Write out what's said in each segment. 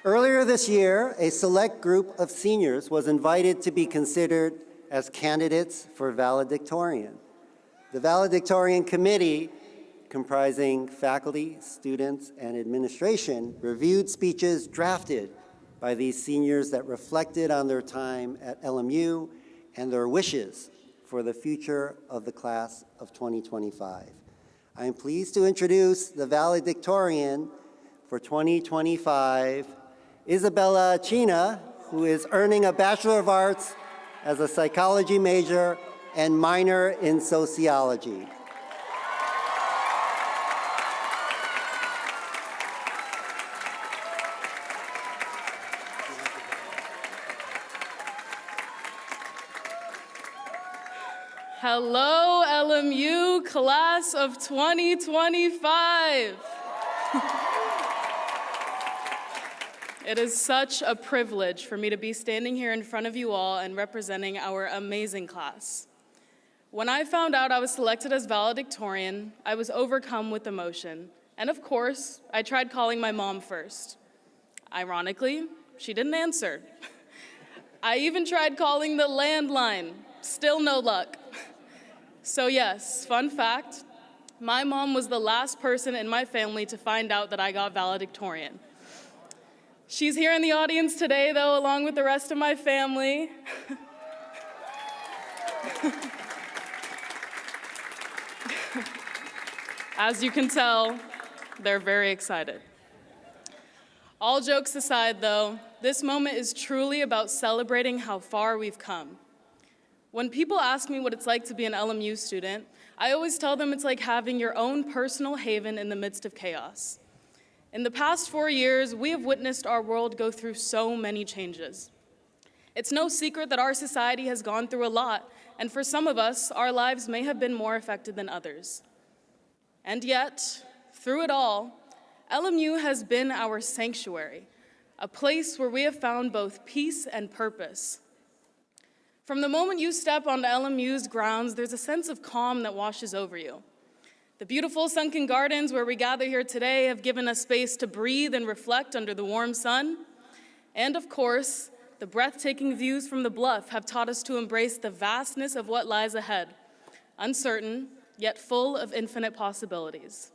Earlier this year, a select group of seniors was invited to be considered as candidates for Valedictorian. The Valedictorian Committee, comprising faculty, students, and administration, reviewed speeches drafted by these seniors that reflected on their time at LMU and their wishes for the future of the class of 2025. I am pleased to introduce the Valedictorian for 2025, Isabella Chhina, who is earning a Bachelor of Arts as a psychology major and minor in sociology. Hello, LMU class of 2025. It is such a privilege for me to be standing here in front of you all and representing our amazing class. When I found out I was selected as valedictorian, I was overcome with emotion. And of course, I tried calling my mom first. Ironically, she didn't answer. I even tried calling the landline. Still no luck. So yes, fun fact, my mom was the last person in my family to find out that I got valedictorian. She's here in the audience today, though, along with the rest of my family. As you can tell, they're very excited. All jokes aside, though, this moment is truly about celebrating how far we've come. When people ask me what it's like to be an LMU student, I always tell them it's like having your own personal haven in the midst of chaos. In the past 4 years, we have witnessed our world go through so many changes. It's no secret that our society has gone through a lot, and for some of us, our lives may have been more affected than others. And yet, through it all, LMU has been our sanctuary, a place where we have found both peace and purpose. From the moment you step onto LMU's grounds, there's a sense of calm that washes over you. The beautiful sunken gardens where we gather here today have given us space to breathe and reflect under the warm sun. And of course, the breathtaking views from the bluff have taught us to embrace the vastness of what lies ahead, uncertain, yet full of infinite possibilities.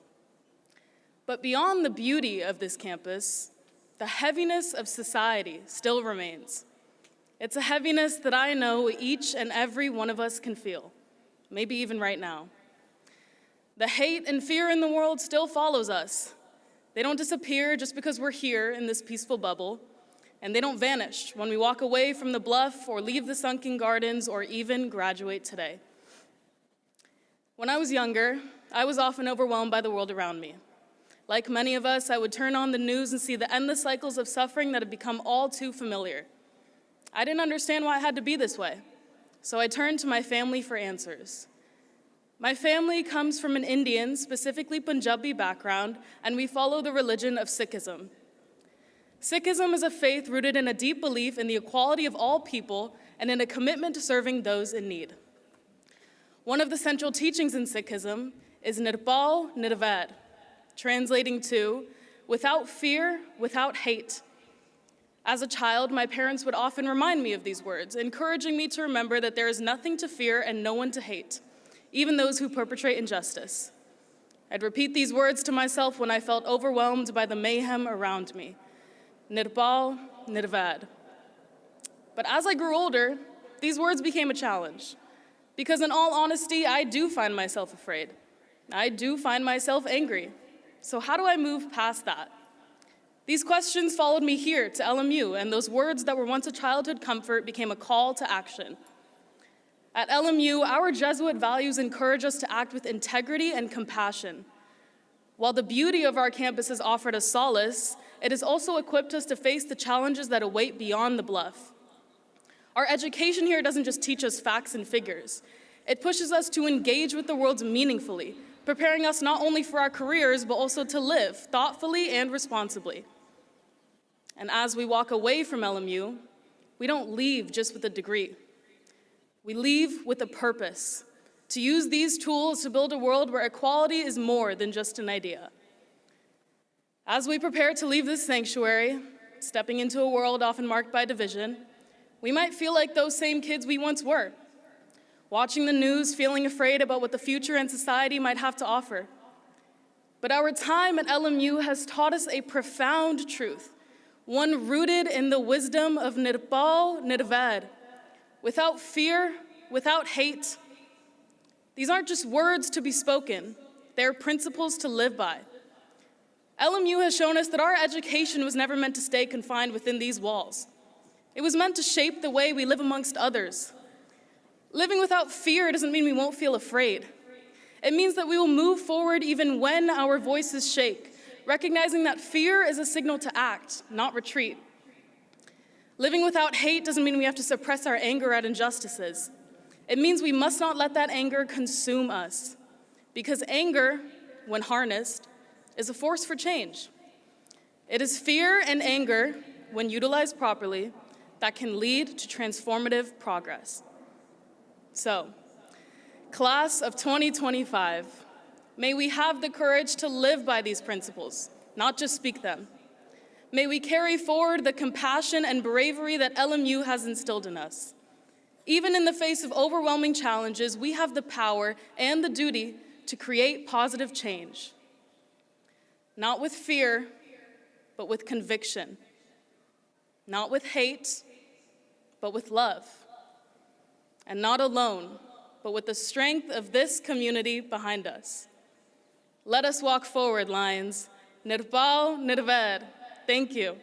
But beyond the beauty of this campus, the heaviness of society still remains. It's a heaviness that I know each and every one of us can feel, maybe even right now. The hate and fear in the world still follows us. They don't disappear just because we're here in this peaceful bubble, and they don't vanish when we walk away from the bluff or leave the sunken gardens or even graduate today. When I was younger, I was often overwhelmed by the world around me. Like many of us, I would turn on the news and see the endless cycles of suffering that had become all too familiar. I didn't understand why it had to be this way, so I turned to my family for answers. My family comes from an Indian, specifically Punjabi background, and we follow the religion of Sikhism. Sikhism is a faith rooted in a deep belief in the equality of all people and in a commitment to serving those in need. One of the central teachings in Sikhism is Nirbhav Nirvaid, translating to, without fear, without hate. As a child, my parents would often remind me of these words, encouraging me to remember that there is nothing to fear and no one to hate, even those who perpetrate injustice. I'd repeat these words to myself when I felt overwhelmed by the mayhem around me. Nirbhav Nirvaid. But as I grew older, these words became a challenge. Because in all honesty, I do find myself afraid. I do find myself angry. So how do I move past that? These questions followed me here to LMU, and those words that were once a childhood comfort became a call to action. At LMU, our Jesuit values encourage us to act with integrity and compassion. While the beauty of our campus has offered us solace, it has also equipped us to face the challenges that await beyond the bluff. Our education here doesn't just teach us facts and figures. It pushes us to engage with the world meaningfully, preparing us not only for our careers, but also to live thoughtfully and responsibly. And as we walk away from LMU, we don't leave just with a degree. We leave with a purpose, to use these tools to build a world where equality is more than just an idea. As we prepare to leave this sanctuary, stepping into a world often marked by division, we might feel like those same kids we once were, watching the news, feeling afraid about what the future and society might have to offer. But our time at LMU has taught us a profound truth, one rooted in the wisdom of Nirbal Nirvad, without fear, without hate. These aren't just words to be spoken, they're principles to live by. LMU has shown us that our education was never meant to stay confined within these walls. It was meant to shape the way we live amongst others. Living without fear doesn't mean we won't feel afraid. It means that we will move forward even when our voices shake, recognizing that fear is a signal to act, not retreat. Living without hate doesn't mean we have to suppress our anger at injustices. It means we must not let that anger consume us, because anger, when harnessed, is a force for change. It is fear and anger, when utilized properly, that can lead to transformative progress. So, class of 2025, may we have the courage to live by these principles, not just speak them. May we carry forward the compassion and bravery that LMU has instilled in us. Even in the face of overwhelming challenges, we have the power and the duty to create positive change. Not with fear, but with conviction. Not with hate, but with love. And not alone, but with the strength of this community behind us. Let us walk forward, Lions. Nirbal Nirvad. Thank you.